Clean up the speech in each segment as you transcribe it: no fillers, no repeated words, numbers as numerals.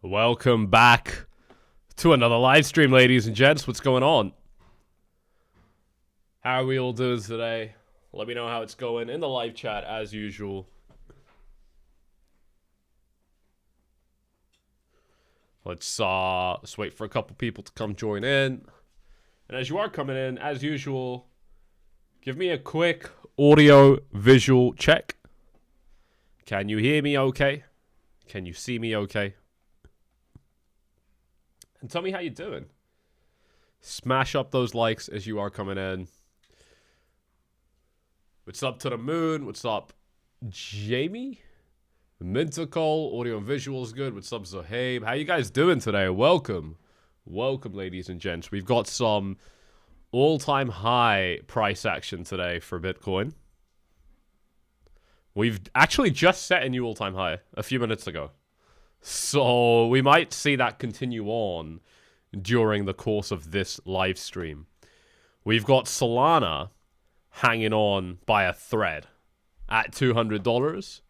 Welcome back to another live stream, ladies and gents. What's going on? How are we all doing today? Let me know how it's going in the live chat as usual. Let's wait for a couple people to come join in. And as you are coming in, as usual, give me a quick audio visual check. Can you hear me okay? Can you see me okay? And tell me how you're doing. Smash up those likes as you are coming in. What's up to the moon? What's up, Jamie? Mintical, audio and visuals good. What's up, Zohaib? How you guys doing today? Welcome. Welcome, ladies and gents. We've got some all-time high price action today for Bitcoin. We've actually just set a new all-time high a few minutes ago. So we might see that continue on during the course of this live stream. We've got Solana hanging on by a thread at $200.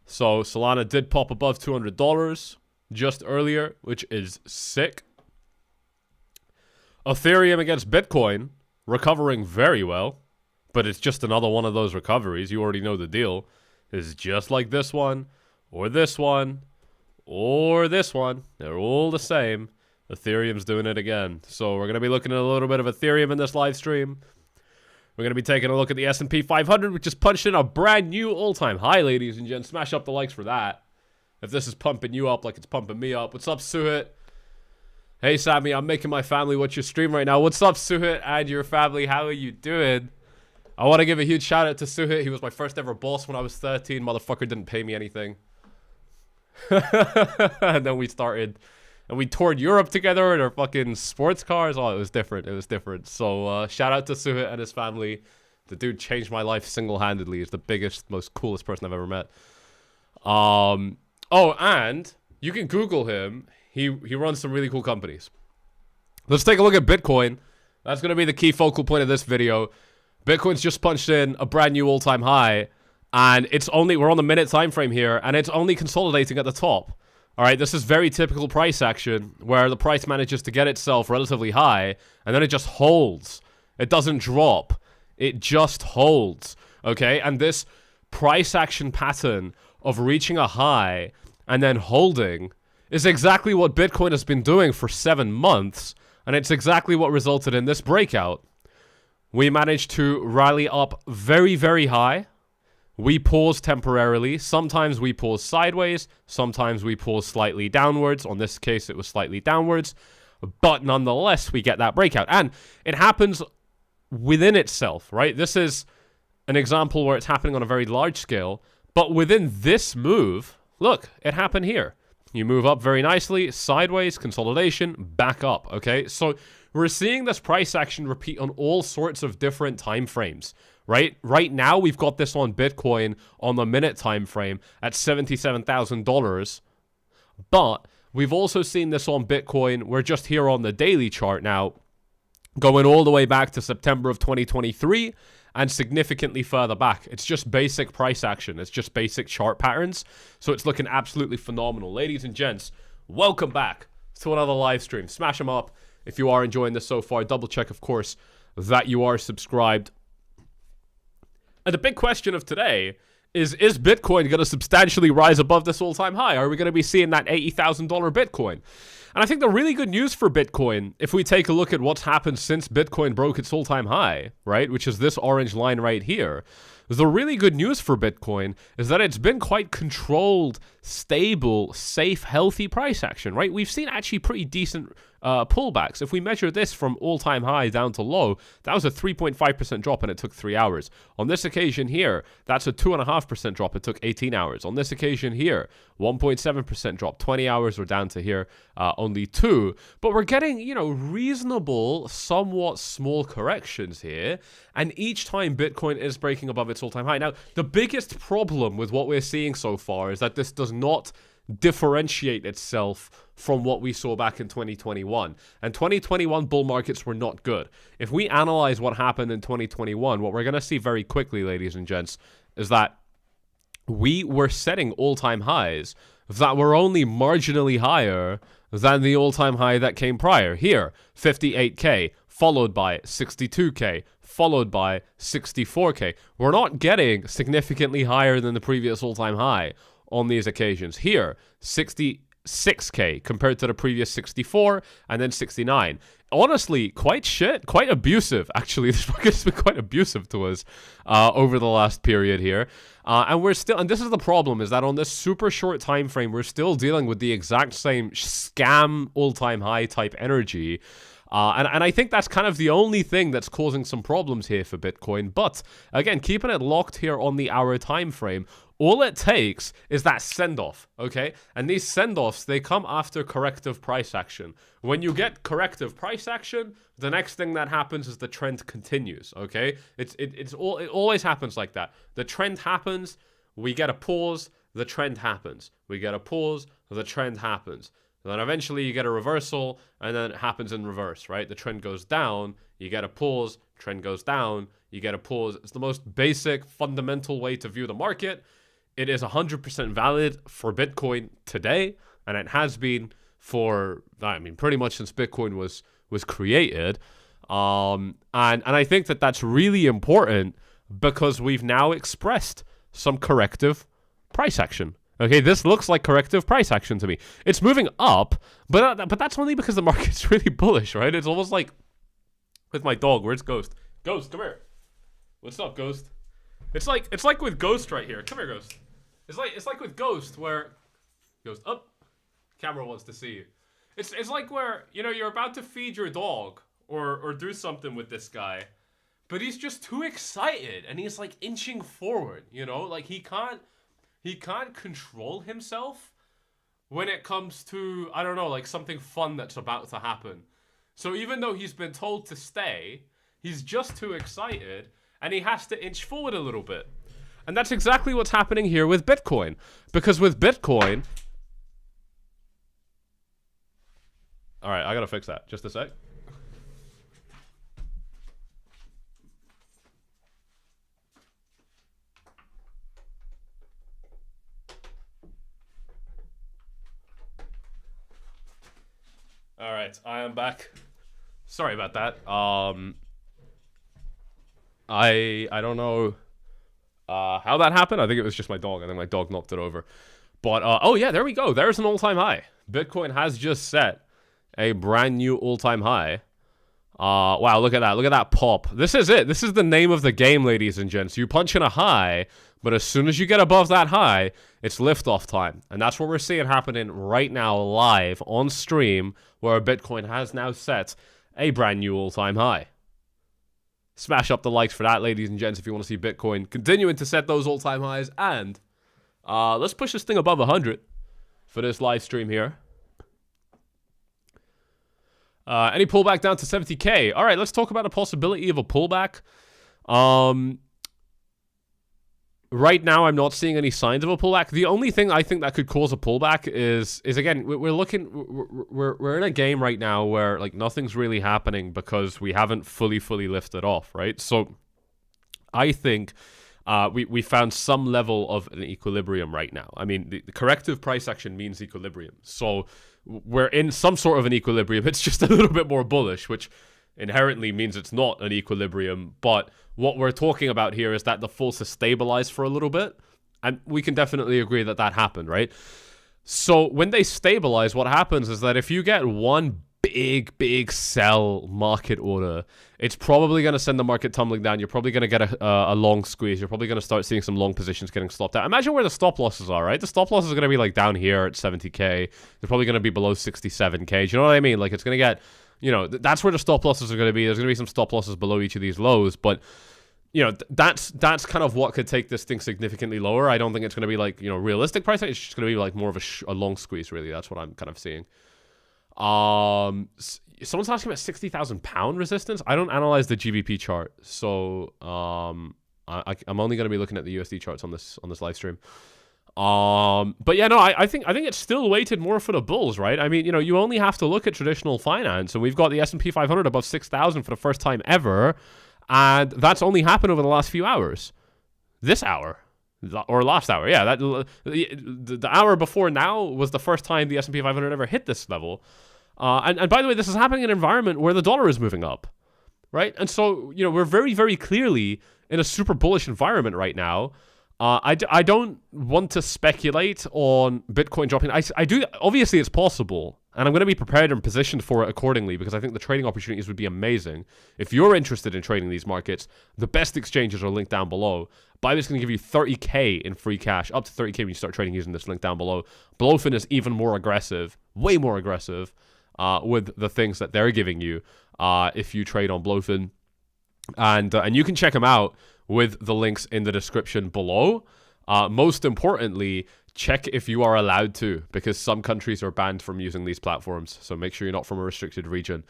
So Solana did pop above $200 just earlier, which is sick. Ethereum against Bitcoin, recovering very well, but it's just another one of those recoveries. You already know the deal. It's just like this one, or this one, or this one. They're all the same. Ethereum's doing it again. So we're going to be looking at a little bit of Ethereum in this live stream. We're going to be taking a look at the S&P 500, which just punched in a brand new all-time high, ladies and gents. Smash up the likes for that. If this is pumping you up like it's pumping me up. What's up, Suhit? Hey, Sammy, I'm making my family watch your stream right now. What's up, Suhit and your family? How are you doing? I want to give a huge shout out to Suhit. He was my first ever boss when I was 13. Motherfucker didn't pay me anything. And then we started, and we toured Europe together in our fucking sports cars. Oh, it was different. It was different. So shout out to Suhit and his family. The dude changed my life single-handedly. He's the biggest, most coolest person I've ever met. Oh, and you can Google him. He runs some really cool companies. Let's take a look at Bitcoin. That's going to be the key focal point of this video. Bitcoin's just punched in a brand new all-time high. And it's only, we're on the minute time frame here, and it's only consolidating at the top. All right, this is very typical price action where the price manages to get itself relatively high, and then it just holds. It doesn't drop. It just holds, okay? And this price action pattern of reaching a high and then holding is exactly what Bitcoin has been doing for 7 months, and it's exactly what resulted in this breakout. We managed to rally up very, very high. We pause temporarily. Sometimes we pause sideways. Sometimes we pause slightly downwards. On this case, it was slightly downwards. But nonetheless, we get that breakout. And it happens within itself, right? This is an example where it's happening on a very large scale. But within this move, look, it happened here. You move up very nicely, sideways, consolidation, back up, okay? So we're seeing this price action repeat on all sorts of different time frames. Right now, we've got this on Bitcoin on the minute time frame at $77,000. But we've also seen this on Bitcoin. We're just here on the daily chart now, going all the way back to September of 2023 and significantly further back. It's just basic price action. It's just basic chart patterns. So it's looking absolutely phenomenal. Ladies and gents, welcome back to another live stream. Smash them up if you are enjoying this so far. Double check, of course, that you are subscribed. And the big question of today is Bitcoin going to substantially rise above this all-time high? Are we going to be seeing that $80,000 Bitcoin? And I think the really good news for Bitcoin, if we take a look at what's happened since Bitcoin broke its all-time high, right, which is this orange line right here, the really good news for Bitcoin is that it's been quite controlled, stable, safe, healthy price action, right? We've seen actually pretty decent pullbacks. If we measure this from all-time high down to low, that was a 3.5% drop and it took 3 hours. On this occasion here, that's a 2.5% drop. It took 18 hours. On this occasion here, 1.7% drop. 20 hours, we're down to here, only 2. But we're getting, you know, reasonable, somewhat small corrections here. And each time Bitcoin is breaking above its all-time high. Now, the biggest problem with what we're seeing so far is that this does not differentiate itself from what we saw back in 2021. And 2021 bull markets were not good. If we analyze what happened in 2021, what we're going to see very quickly, ladies and gents, is that we were setting all-time highs that were only marginally higher than the all-time high that came prior. Here, 58K, followed by 62K, followed by 64K. We're not getting significantly higher than the previous all-time high on these occasions. Here, 66K compared to the previous 64 and then 69. Honestly, quite abusive. Actually, this market's been quite abusive to us over the last period here. And we're still, and this is the problem, is that on this super short time frame, we're still dealing with the exact same scam all-time high type energy. And I think that's kind of the only thing that's causing some problems here for Bitcoin. But again, keeping it locked here on the hour time frame, all it takes is that send-off, okay? And these send-offs, they come after corrective price action. When you get corrective price action, the next thing that happens is the trend continues, okay? It always happens like that. The trend happens, we get a pause, the trend happens. We get a pause, the trend happens. And then eventually you get a reversal, and then it happens in reverse, right? The trend goes down, you get a pause, trend goes down, you get a pause. It's the most basic, fundamental way to view the market. It is 100% valid for Bitcoin today, and it has been for, I mean, pretty much since Bitcoin was created. And I think that that's really important because we've now expressed some corrective price action. Okay, this looks like corrective price action to me. It's moving up, but that's only because the market's really bullish, right? It's almost like with my dog. Where's Ghost? Ghost, come here. What's up, Ghost? It's like with Ghost right here. Come here, Ghost. It's like with Ghost where Ghost up. Camera wants to see you. It's like where, you know, you're about to feed your dog or do something with this guy, but he's just too excited and he's like inching forward, you know? Like he can't control himself when it comes to, I don't know, like something fun that's about to happen. So even though he's been told to stay, he's just too excited and he has to inch forward a little bit. And that's exactly what's happening here with Bitcoin. Because with Bitcoin... Alright, I gotta fix that. Just a sec. Alright, I am back. Sorry about that. I don't know how that happened. I think it was just my dog. I think my dog knocked it over. But, oh yeah, there we go. There's an all-time high. Bitcoin has just set a brand new all-time high. Wow, look at that. Look at that pop. This is it. This is the name of the game, ladies and gents. You punch in a high, but as soon as you get above that high, it's liftoff time. And that's what we're seeing happening right now live on stream, where Bitcoin has now set a brand new all-time high. Smash up the likes for that, ladies and gents, if you want to see Bitcoin continuing to set those all-time highs. And let's push this thing above 100 for this live stream here. Any pullback down to 70K? All right, let's talk about a possibility of a pullback. Right now, I'm not seeing any signs of a pullback. The only thing I think that could cause a pullback is again, we're in a game right now where like nothing's really happening because we haven't fully lifted off, right? So I think we found some level of an equilibrium right now. I mean, the corrective price action means equilibrium. So we're in some sort of an equilibrium. It's just a little bit more bullish, which inherently means it's not an equilibrium. But what we're talking about here is that the force has stabilized for a little bit. And we can definitely agree that that happened, right? So when they stabilize, what happens is that if you get one big sell market order, it's probably going to send the market tumbling down. You're probably going to get a long squeeze. You're probably going to start seeing some long positions getting stopped out. Imagine where the stop losses are, right? The stop losses are going to be like down here at 70K. They're probably going to be below 67K. Do you know what I mean? Like it's going to get, you know, that's where the stop losses are going to be. There's going to be some stop losses below each of these lows, but you know, that's kind of what could take this thing significantly lower. I don't think it's going to be like, you know, realistic price. It's just going to be like more of a long squeeze, really. That's what I'm kind of seeing. Someone's asking about 60,000 pound resistance. I don't analyze the GBP chart, so I'm only going to be looking at the USD charts on this live stream. But yeah, no, I think it's still weighted more for the bulls, right? I mean, you know, you only have to look at traditional finance, and we've got the S&P 500 above 6,000 for the first time ever, and that's only happened over the last few hours. This hour. or last hour. Yeah, the hour before now was the first time the S&P 500 ever hit this level. And by the way, this is happening in an environment where the dollar is moving up, right? And so, we're very, very clearly in a super bullish environment right now. I don't want to speculate on Bitcoin dropping. I do. Obviously, it's possible. And I'm going to be prepared and positioned for it accordingly because I think the trading opportunities would be amazing. If you're interested in trading these markets, the best exchanges are linked down below. Bybit's going to give you 30K in free cash, up to 30K when you start trading using this link down below. Blowfin is even more aggressive, way more aggressive with the things that they're giving you if you trade on Blowfin. And you can check them out with the links in the description below. Most importantly, check if you are allowed to, because some countries are banned from using these platforms. So make sure you're not from a restricted region.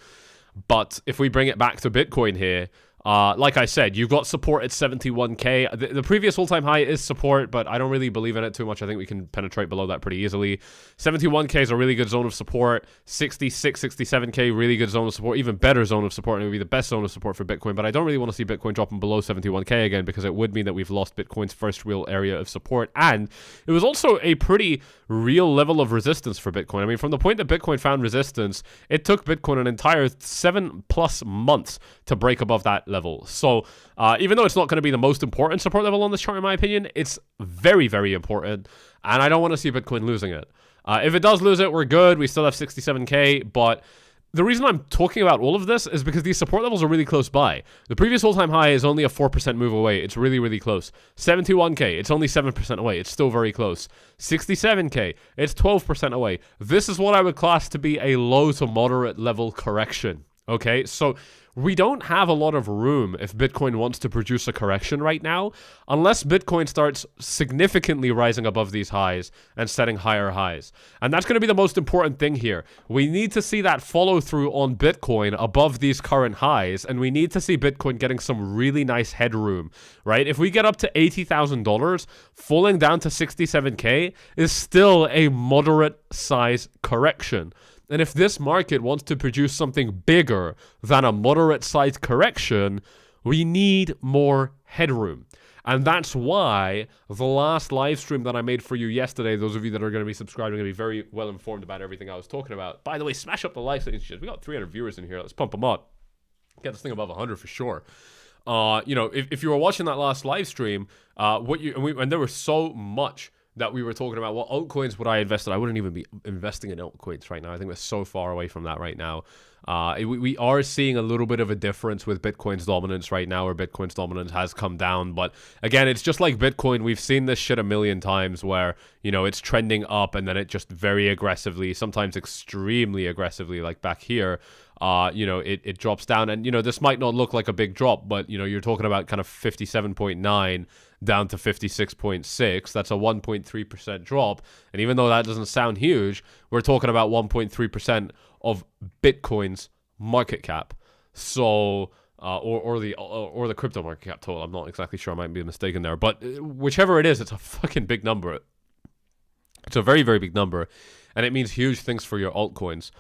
But if we bring it back to Bitcoin here, like I said, you've got support at 71K. The previous all-time high is support, but I don't really believe in it too much. I think we can penetrate below that pretty easily. 71K is a really good zone of support. 66, 67K, really good zone of support. Even better zone of support, and it would be the best zone of support for Bitcoin. But I don't really want to see Bitcoin dropping below 71K again, because it would mean that we've lost Bitcoin's first real area of support. And it was also a pretty real level of resistance for Bitcoin. I mean, from the point that Bitcoin found resistance, it took Bitcoin an entire 7+ months to break above that level. So even though it's not going to be the most important support level on this chart, in my opinion, it's very, very important. And I don't want to see Bitcoin losing it. If it does lose it, we're good. We still have 67K. But the reason I'm talking about all of this is because these support levels are really close by. The previous all-time high is only a 4% move away. It's really, really close. 71K, it's only 7% away. It's still very close. 67K, it's 12% away. This is what I would class to be a low to moderate level correction. Okay, so we don't have a lot of room if Bitcoin wants to produce a correction right now, unless Bitcoin starts significantly rising above these highs and setting higher highs. And that's going to be the most important thing here. We need to see that follow through on Bitcoin above these current highs, and we need to see Bitcoin getting some really nice headroom, right? If we get up to $80,000, falling down to 67K is still a moderate size correction. And if this market wants to produce something bigger than a moderate-sized correction, we need more headroom. And that's why the last live stream that I made for you yesterday, those of you that are going to be subscribing are going to be very well informed about everything I was talking about. By the way, smash up the likes. We got 300 viewers in here. Let's pump them up. Get this thing above 100 for sure. If you were watching that last live stream, and there was so much that we were talking about, what altcoins would I invest in? I wouldn't even be investing in altcoins right now. I think we're so far away from that right now. We are seeing a little bit of a difference with Bitcoin's dominance right now, where Bitcoin's dominance has come down. But again, it's just like Bitcoin. We've seen this shit a million times where, it's trending up and then it just very aggressively, sometimes extremely aggressively, like back here, it drops down. And, this might not look like a big drop, but, you're talking about kind of 57.9 down to 56.6. That's a 1.3% drop. And even though that doesn't sound huge, we're talking about 1.3% of Bitcoin's market cap. So, or the crypto market cap total. I'm not exactly sure. I might be mistaken there. But whichever it is, it's a fucking big number. It's a very, very big number. And it means huge things for your altcoins.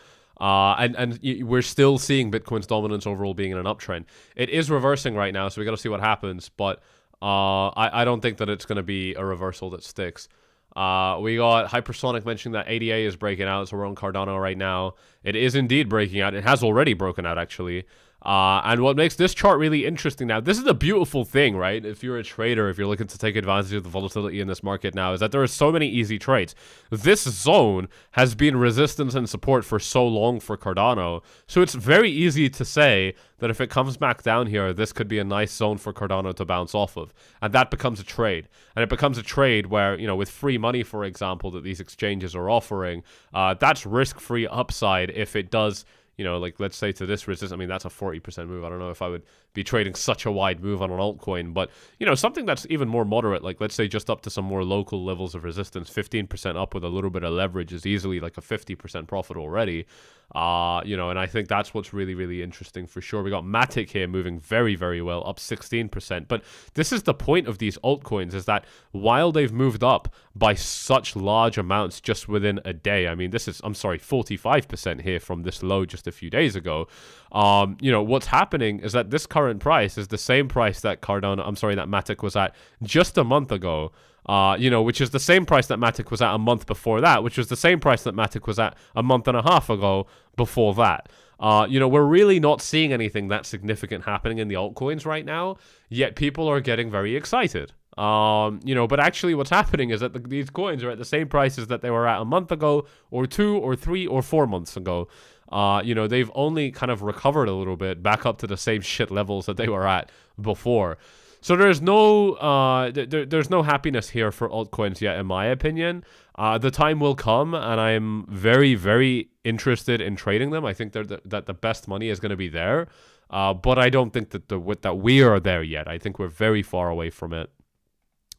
And we're still seeing Bitcoin's dominance overall being in an uptrend. It is reversing right now, so we got to see what happens. But I don't think that it's going to be a reversal that sticks. We got Hypersonic mentioning that ADA is breaking out, so we're on Cardano right now. It is indeed breaking out. It has already broken out, actually. And what makes this chart really interesting now, this is a beautiful thing, right? If you're a trader, if you're looking to take advantage of the volatility in this market now, is that there are so many easy trades. This zone has been resistance and support for so long for Cardano, so it's very easy to say that if it comes back down here, this could be a nice zone for Cardano to bounce off of. And that becomes a trade. And it becomes a trade where, with free money, for example, that these exchanges are offering, that's risk-free upside if it does, like let's say to this resistance. I mean, that's a 40% move. I don't know if I would be trading such a wide move on an altcoin, but something that's even more moderate, like let's say just up to some more local levels of resistance, 15% up with a little bit of leverage is easily like a 50% profit already. And I think that's what's really, really interesting for sure. We got Matic here moving very, very well, up 16%. But this is the point of these altcoins, is that while they've moved up by such large amounts just within a day, I mean, 45% here from this low just a few days ago. What's happening is that this current price is the same price that that Matic was at just a month ago. which is the same price that Matic was at a month before that, which was the same price that Matic was at a month and a half ago before that. We're really not seeing anything that significant happening in the altcoins right now, yet people are getting very excited. But actually what's happening is that these coins are at the same prices that they were at a month ago, or 2 or 3 or 4 months ago. They've only kind of recovered a little bit back up to the same shit levels that they were at before. So there's no there's no happiness here for altcoins yet, in my opinion. The time will come, and I'm very, very interested in trading them. I think that the best money is going to be there, but I don't think that we are there yet. I think we're very far away from it.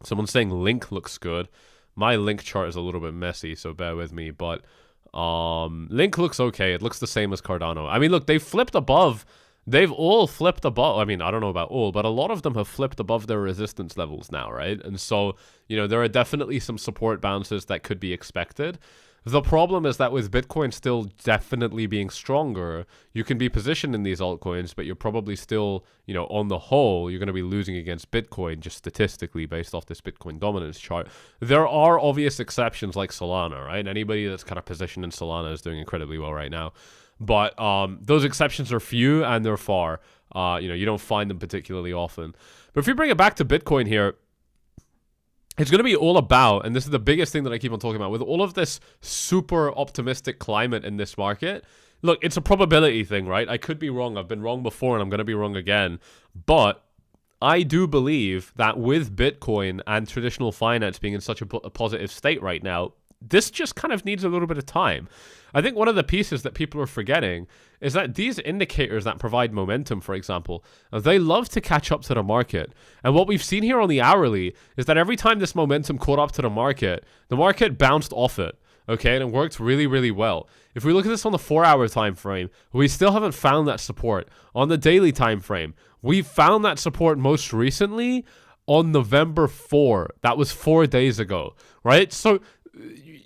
Someone's saying Link looks good. My Link chart is a little bit messy, so bear with me. But Link looks okay. It looks the same as Cardano. I mean, look, they've flipped above. They've all flipped above. I mean, I don't know about all, but a lot of them have flipped above their resistance levels now, right? And so, there are definitely some support bounces that could be expected. The problem is that with Bitcoin still definitely being stronger, you can be positioned in these altcoins, but you're probably still, on the whole, you're going to be losing against Bitcoin just statistically based off this Bitcoin dominance chart. There are obvious exceptions like Solana, right? Anybody that's kind of positioned in Solana is doing incredibly well right now. But those exceptions are few and they're far. You don't find them particularly often. But if you bring it back to Bitcoin here, it's going to be all about, and this is the biggest thing that I keep on talking about, with all of this super optimistic climate in this market. Look, it's a probability thing, right? I could be wrong. I've been wrong before, and I'm going to be wrong again. But I do believe that with Bitcoin and traditional finance being in such a positive state right now, this just kind of needs a little bit of time. I think one of the pieces that people are forgetting is that these indicators that provide momentum, for example, they love to catch up to the market. And what we've seen here on the hourly is that every time this momentum caught up to the market bounced off it. Okay, and it worked really, really well. If we look at this on the 4-hour time frame, we still haven't found that support. On the daily time frame, we found that support most recently on November 4. That was 4 days ago, right? So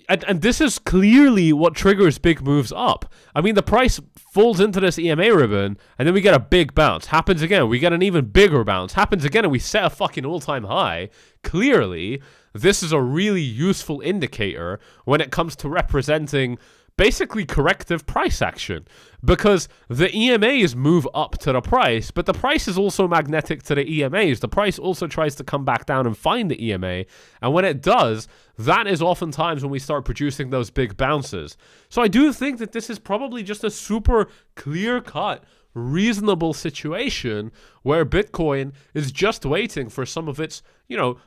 and this is clearly what triggers big moves up. I mean, the price falls into this EMA ribbon, and then we get a big bounce. Happens again, we get an even bigger bounce. Happens again, and we set a fucking all-time high. Clearly, this is a really useful indicator when it comes to representing basically corrective price action, because the EMAs move up to the price, but the price is also magnetic to the EMAs. The price also tries to come back down and find the EMA, and when it does, that is oftentimes when we start producing those big bounces. So I do think that this is probably just a super clear-cut, reasonable situation where Bitcoin is just waiting for some of its,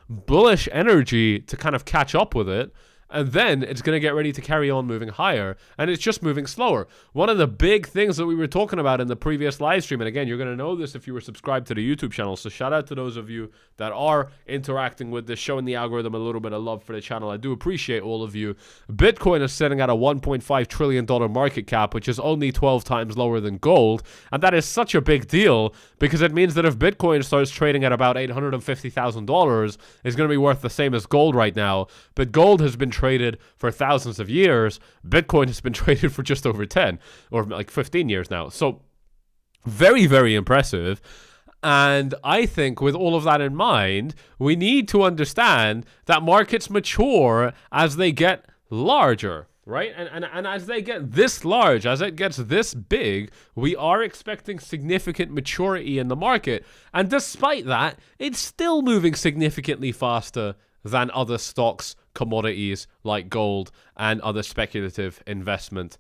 bullish energy to kind of catch up with it. And then it's going to get ready to carry on moving higher, and it's just moving slower. One of the big things that we were talking about in the previous live stream, and again, you're going to know this if you were subscribed to the YouTube channel, so shout out to those of you that are interacting with this, showing the algorithm a little bit of love for the channel. I do appreciate all of you. Bitcoin is sitting at a $1.5 trillion market cap, which is only 12 times lower than gold, and that is such a big deal because it means that if Bitcoin starts trading at about $850,000, it's going to be worth the same as gold right now, but gold has been traded for thousands of years. Bitcoin has been traded for just over 10 or like 15 years now. So very, very impressive. And I think with all of that in mind, we need to understand that markets mature as they get larger, right? And as they get this large, as it gets this big, we are expecting significant maturity in the market. And despite that, it's still moving significantly faster than other stocks, commodities like gold, and other speculative investment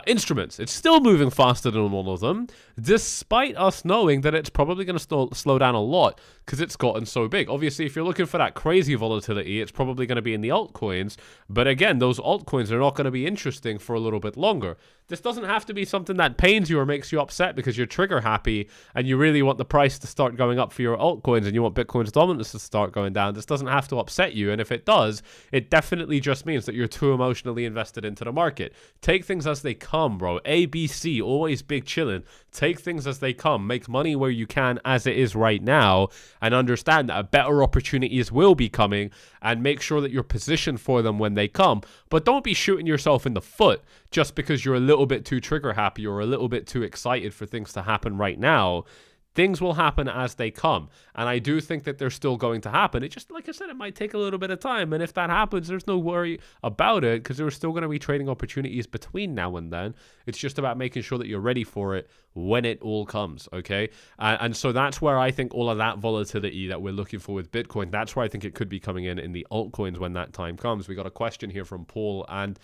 instruments. It's still moving faster than all of them, despite us knowing that it's probably going to slow down a lot because it's gotten so big. Obviously, if you're looking for that crazy volatility, it's probably going to be in the altcoins. But again, those altcoins are not going to be interesting for a little bit longer. This doesn't have to be something that pains you or makes you upset because you're trigger happy and you really want the price to start going up for your altcoins and you want Bitcoin's dominance to start going down. This doesn't have to upset you. And if it does, it definitely just means that you're too emotionally invested into the market. Take things as they come, bro. A, B, C, always big chillin'. Take things as they come. Make money where you can as it is right now and understand that better opportunities will be coming and make sure that you're positioned for them when they come. But don't be shooting yourself in the foot just because you're a little bit too trigger happy or a little bit too excited for things to happen right now. things will happen as they come. And I do think that they're still going to happen. It just, like I said, it might take a little bit of time. And if that happens, there's no worry about it because there's still going to be trading opportunities between now and then. It's just about making sure that you're ready for it when it all comes, okay? And so that's where I think all of that volatility that we're looking for with Bitcoin, that's where I think it could be coming in the altcoins when that time comes. We got a question here from Paul and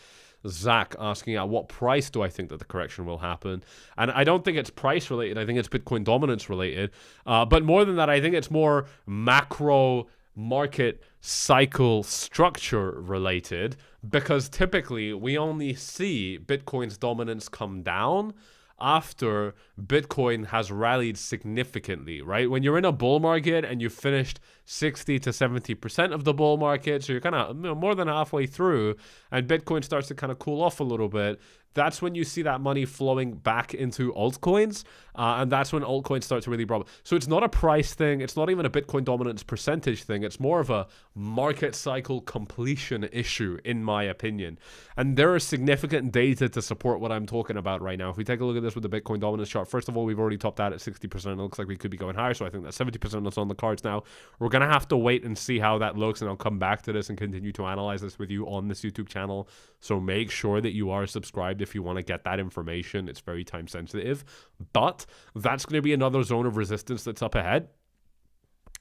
Zach asking at what price do I think that the correction will happen? And I don't think it's price related. I think it's Bitcoin dominance related. But more than that, I think it's more macro market cycle structure related, because typically we only see Bitcoin's dominance come down after Bitcoin has rallied significantly, right? When you're in a bull market and you've finished 60 to 70% of the bull market, so you're kind of more than halfway through, and Bitcoin starts to kind of cool off a little bit, that's when you see that money flowing back into altcoins, and that's when altcoins start to really problem. So it's not a price thing, it's not even a Bitcoin dominance percentage thing, it's more of a market cycle completion issue, in my opinion. And there is significant data to support what I'm talking about right now. If we take a look at this with the Bitcoin dominance chart, first of all, we've already topped out at 60%. It looks like we could be going higher, so I think that 70% that's on the cards now. We're going to have to wait and see how that looks, and I'll come back to this and continue to analyze this with you on this YouTube channel. So make sure that you are subscribed if you want to get that information. It's very time sensitive, but that's going to be another zone of resistance that's up ahead.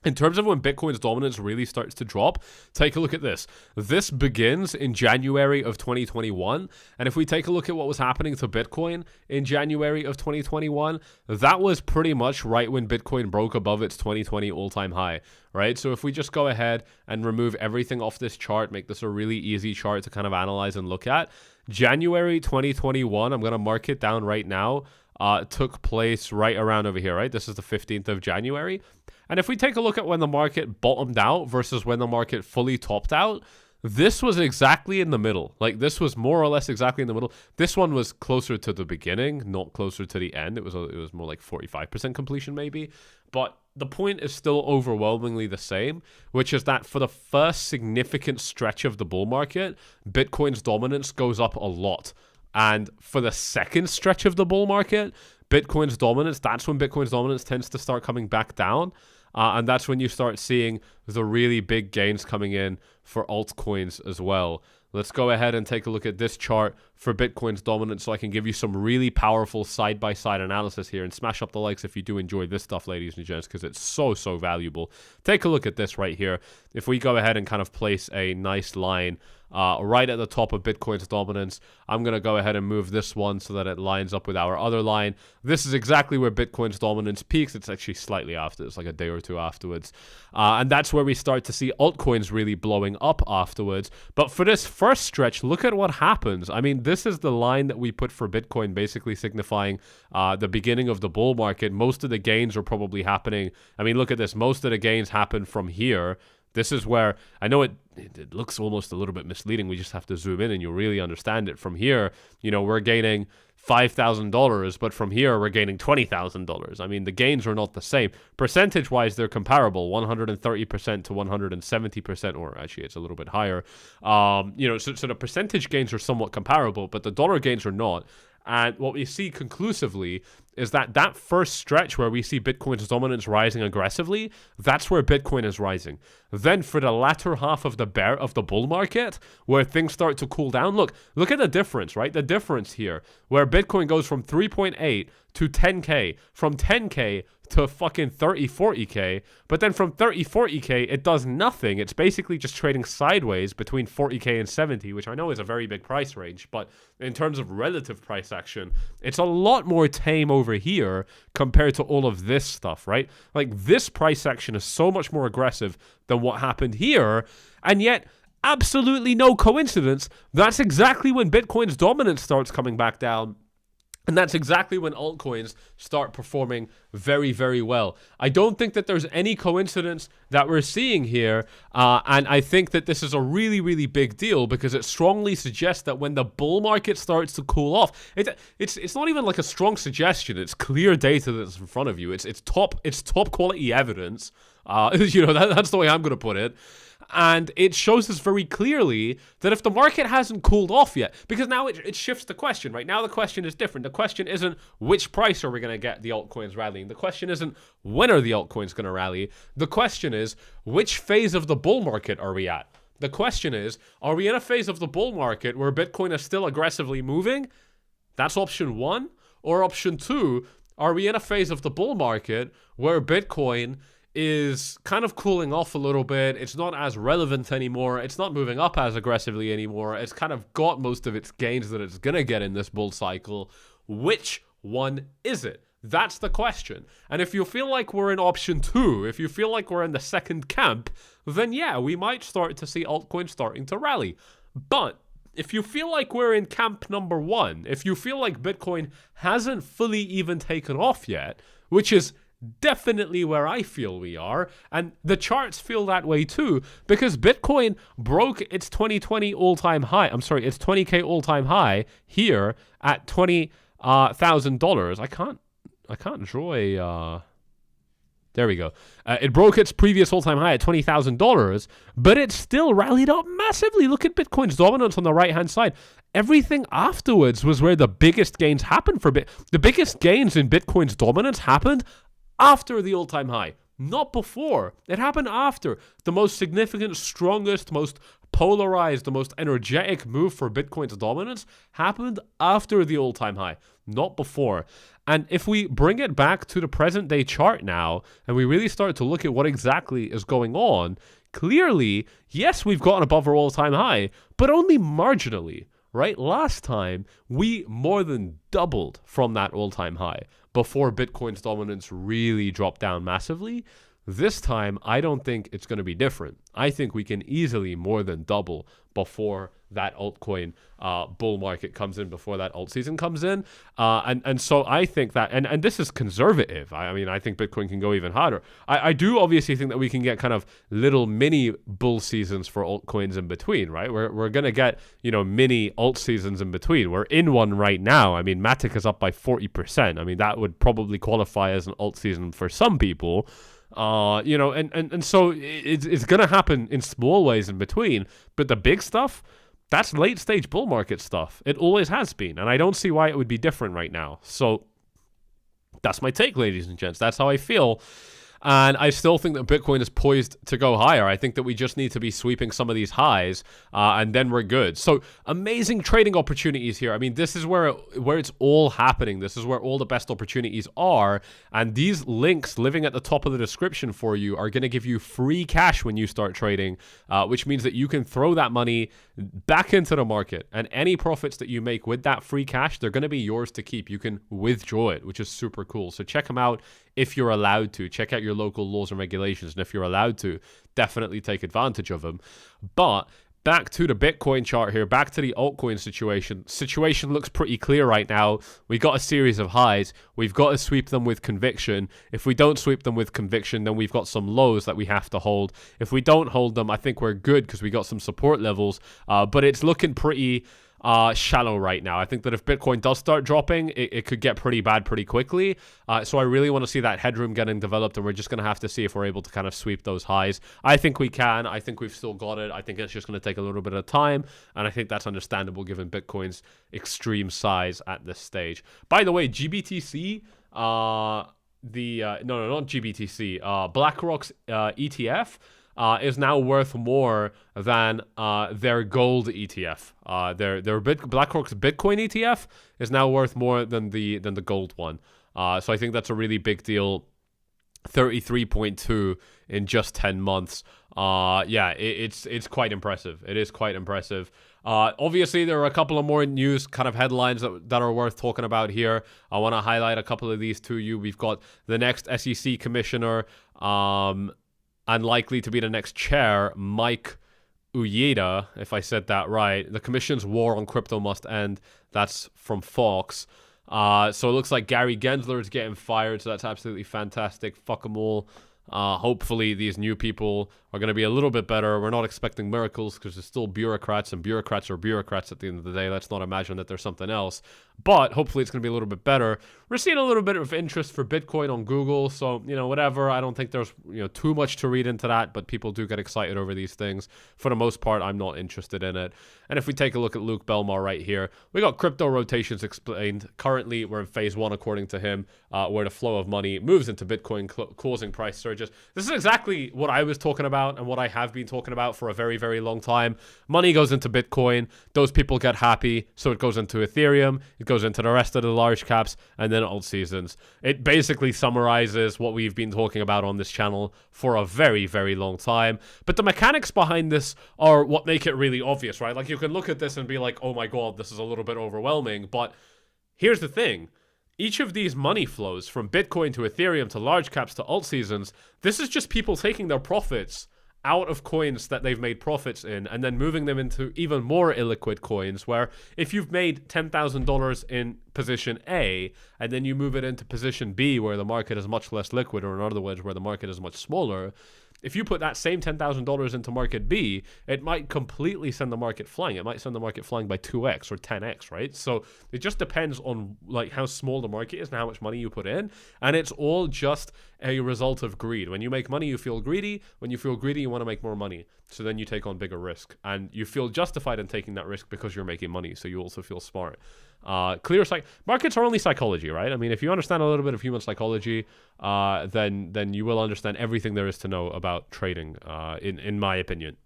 In terms of when Bitcoin's dominance really starts to drop, take a look at this. This begins in January of 2021. And if we take a look at what was happening to Bitcoin in January of 2021, that was pretty much right when Bitcoin broke above its 2020 all-time high, right? So if we just go ahead and remove everything off this chart, make this a really easy chart to kind of analyze and look at, January 2021, I'm going to mark it down right now, took place right around over here, right? This is the 15th of January. And if we take a look at when the market bottomed out versus when the market fully topped out, this was exactly in the middle. Like, this was more or less exactly in the middle. This one was closer to the beginning, not closer to the end. It was more like 45% completion maybe. But the point is still overwhelmingly the same, which is that for the first significant stretch of the bull market, Bitcoin's dominance goes up a lot. And for the second stretch of the bull market, Bitcoin's dominance, that's when Bitcoin's dominance tends to start coming back down. And that's when you start seeing the really big gains coming in for altcoins as well. Let's go ahead and take a look at this chart for Bitcoin's dominance so I can give you some really powerful side-by-side analysis here. And smash up the likes if you do enjoy this stuff, ladies and gents, because it's so valuable. Take a look at this right here. If we go ahead and kind of place a nice line right at the top of Bitcoin's dominance, I'm going to go ahead and move this one so that it lines up with our other line. This is exactly where Bitcoin's dominance peaks. It's actually slightly after. It's like a day or two afterwards. And that's where we start to see altcoins really blowing up afterwards. But for this first stretch, look at what happens. I mean, this is the line that we put for Bitcoin, basically signifying the beginning of the bull market. Most of the gains are probably happening. I mean, look at this. Most of the gains happen from here. This is where, I know it looks almost a little bit misleading. We just have to zoom in and you'll really understand it. From here, you know, we're gaining $5,000, but from here, we're gaining $20,000. I mean, the gains are not the same. Percentage-wise, they're comparable, 130% to 170%, or actually, it's a little bit higher. You know, so the percentage gains are somewhat comparable, but the dollar gains are not. And what we see conclusively is that that first stretch where we see Bitcoin's dominance rising aggressively, that's where Bitcoin is rising. Then for the latter half of the bull market, where things start to cool down, look at the difference, right? The difference here, where Bitcoin goes from 3.8 to 10K, from 10K to fucking 30, 40K, but then from 30, 40K, it does nothing. It's basically just trading sideways between 40K and 70, which I know is a very big price range, but in terms of relative price action, it's a lot more tame over here compared to all of this stuff, right? Like, this price action is so much more aggressive than what happened here, and yet, absolutely no coincidence, that's exactly when Bitcoin's dominance starts coming back down. And that's exactly when altcoins start performing very, very well. I don't think that there's any coincidence that we're seeing here. And I think that this is a really, really big deal because it strongly suggests that when the bull market starts to cool off, it's not even like a strong suggestion. It's clear data that's in front of you. It's top quality evidence. You know, that's the way I'm going to put it. And it shows us very clearly that if the market hasn't cooled off yet, because now it shifts the question, right? Now the question is different. The question isn't which price are we going to get the altcoins rallying. The question isn't when are the altcoins going to rally. The question is which phase of the bull market are we at? The question is, are we in a phase of the bull market where Bitcoin is still aggressively moving? That's option one. Or option two, are we in a phase of the bull market where Bitcoin is kind of cooling off a little bit? It's not as relevant anymore. It's not moving up as aggressively anymore. It's kind of got most of its gains that it's going to get in this bull cycle. Which one is it? That's the question. And if you feel like we're in option two, if you feel like we're in the second camp, then yeah, we might start to see altcoins starting to rally. But if you feel like we're in camp number one, if you feel like Bitcoin hasn't fully even taken off yet, which is definitely where I feel we are, and the charts feel that way too, because Bitcoin broke its 2020 all-time high. I'm sorry, its 20K all-time high here at $20,000. I can't draw a. There we go. It broke its previous all-time high at $20,000, but it still rallied up massively. Look at Bitcoin's dominance on the right-hand side. Everything afterwards was where the biggest gains happened for the biggest gains in Bitcoin's dominance happened after the all-time high, not before. It happened after. The most significant, strongest, most polarized, the most energetic move for Bitcoin's dominance happened after the all-time high, not before. And if we bring it back to the present day chart now, and we really start to look at what exactly is going on, clearly, yes, we've gotten above our all-time high, but only marginally, right? Last time, we more than doubled from that all-time high before Bitcoin's dominance really dropped down massively. This time, I don't think it's going to be different. I think we can easily more than double before that altcoin bull market comes in, before that alt season comes in. And so I think that, and this is conservative. I mean, I think Bitcoin can go even harder. I do obviously think that we can get kind of little mini bull seasons for altcoins in between, right? We're going to get, mini alt seasons in between. We're in one right now. I mean, Matic is up by 40%. I mean, that would probably qualify as an alt season for some people. And so it's going to happen in small ways in between. But the big stuff, that's late stage bull market stuff. It always has been. And I don't see why it would be different right now. So that's my take, ladies and gents. That's how I feel. And I still think that Bitcoin is poised to go higher. I think that we just need to be sweeping some of these highs, and then we're good. So amazing trading opportunities here. I mean, this is where it's all happening. This is where all the best opportunities are. And these links living at the top of the description for you are going to give you free cash when you start trading, which means that you can throw that money back into the market. And any profits that you make with that free cash, they're going to be yours to keep. You can withdraw it, which is super cool. So check them out if you're allowed to. Check out your local laws and regulations, and if you're allowed to, definitely take advantage of them. But back to the Bitcoin chart here, back to the altcoin situation. Situation looks pretty clear right now. We got a series of highs. We've got to sweep them with conviction. If we don't sweep them with conviction, then we've got some lows that we have to hold. If we don't hold them, I think we're good because we got some support levels. But it's looking pretty shallow right now. I think that if Bitcoin does start dropping, it could get pretty bad pretty quickly. So I really want to see that headroom getting developed, and we're just going to have to see if we're able to kind of sweep those highs. I think we can. I think we've still got it. I think it's just going to take a little bit of time, and I think that's understandable given Bitcoin's extreme size at this stage. By the way, GBTC, not GBTC, BlackRock's ETF is now worth more than their gold ETF. BlackRock's Bitcoin ETF is now worth more than the gold one. So I think that's a really big deal. 33.2 in just 10 months. It's quite impressive. It is quite impressive. Obviously, there are a couple of more news kind of headlines that are worth talking about here. I want to highlight a couple of these to you. We've got the next SEC commissioner, and likely to be the next chair, 𝐁𝐥𝐸𝐧, if I said that right. The commission's war on crypto must end. That's from Fox. So it looks like Gary Gensler is getting fired, so that's absolutely fantastic. Fuck them all. Hopefully these new people are going to be a little bit better. We're not expecting miracles because they're still bureaucrats, and bureaucrats are bureaucrats at the end of the day. Let's not imagine that there's something else. but hopefully it's going to be a little bit better. We're seeing a little bit of interest for Bitcoin on Google, so, whatever. I don't think there's, too much to read into that, but people do get excited over these things. For the most part, I'm not interested in it. And if we take a look at Luke Belmar right here, we got crypto rotations explained. Currently, we're in phase 1, according to him, where the flow of money moves into Bitcoin, causing price surges. This is exactly what I was talking about and what I have been talking about for a very, very long time. Money goes into Bitcoin. Those people get happy, so it goes into Ethereum. It goes into the rest of the large caps, and then alt seasons. It basically summarizes what we've been talking about on this channel for a very, very long time. But the mechanics behind this are what make it really obvious, right? Like, you can look at this and be like, oh my god, this is a little bit overwhelming. But here's the thing. Each of these money flows, from Bitcoin to Ethereum to large caps to alt seasons, this is just people taking their profits out of coins that they've made profits in and then moving them into even more illiquid coins, where if you've made $10,000 in position A and then you move it into position B where the market is much less liquid, or in other words where the market is much smaller, if you put that same $10,000 into market B, it might completely send the market flying. It might send the market flying by 2x or 10x, right? So it just depends on like how small the market is and how much money you put in. And it's all just a result of greed. When you make money, you feel greedy. When you feel greedy, you want to make more money. So then you take on bigger risk. And you feel justified in taking that risk because you're making money. So you also feel smart. Markets are only psychology, right? I mean, if you understand a little bit of human psychology, then you will understand everything there is to know about trading, in my opinion.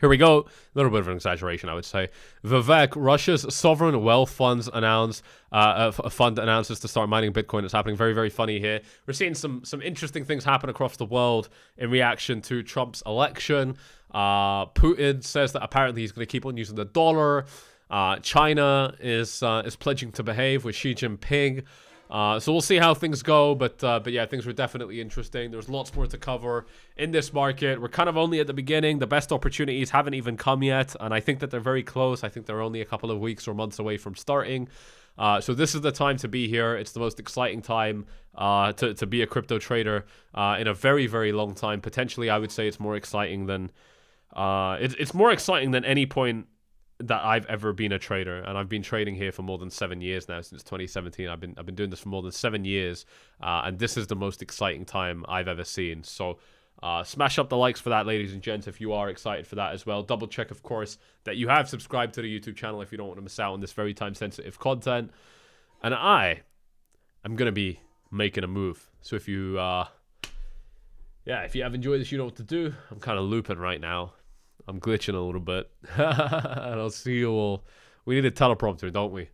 Here we go. A little bit of an exaggeration, I would say. Vivek, Russia's sovereign wealth funds fund announces to start mining Bitcoin. It's happening. Very, very funny here. We're seeing some interesting things happen across the world in reaction to Trump's election. Putin says that apparently he's going to keep on using the dollar. China is pledging to behave with Xi Jinping. So we'll see how things go, but yeah, things were definitely interesting. There's lots more to cover in this market. We're kind of only at the beginning. The best opportunities haven't even come yet, and I think that they're very close. I think they're only a couple of weeks or months away from starting. So this is the time to be here. It's the most exciting time to be a crypto trader in a very, very long time. Potentially, I would say it's more exciting than it's more exciting than any point that I've ever been a trader, and I've been trading here for more than 7 years now, since 2017. I've been doing this for more than 7 years, and this is the most exciting time I've ever seen. So smash up the likes for that, ladies and gents, if you are excited for that as well. Double check, of course, that you have subscribed to the YouTube channel if you don't want to miss out on this very time-sensitive content. And I am going to be making a move. So if you if you have enjoyed this, you know what to do. I'm kind of looping right now. I'm glitching a little bit. And I'll see you all. We need a teleprompter, don't we?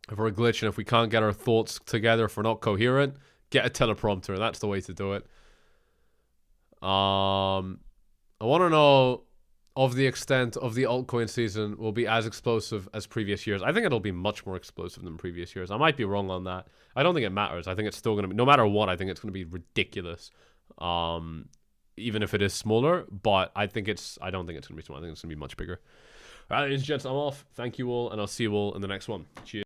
If we're glitching, if we can't get our thoughts together, if we're not coherent, get a teleprompter. That's the way to do it. I want to know of the extent of the altcoin season will be as explosive as previous years. I think it'll be much more explosive than previous years. I might be wrong on that. I don't think it matters. I think it's still going to be, no matter what, I think it's going to be ridiculous. Even if it is smaller, but I don't think it's going to be small. I think it's going to be much bigger. All right, ladies and gents, I'm off. Thank you all, and I'll see you all in the next one. Cheers.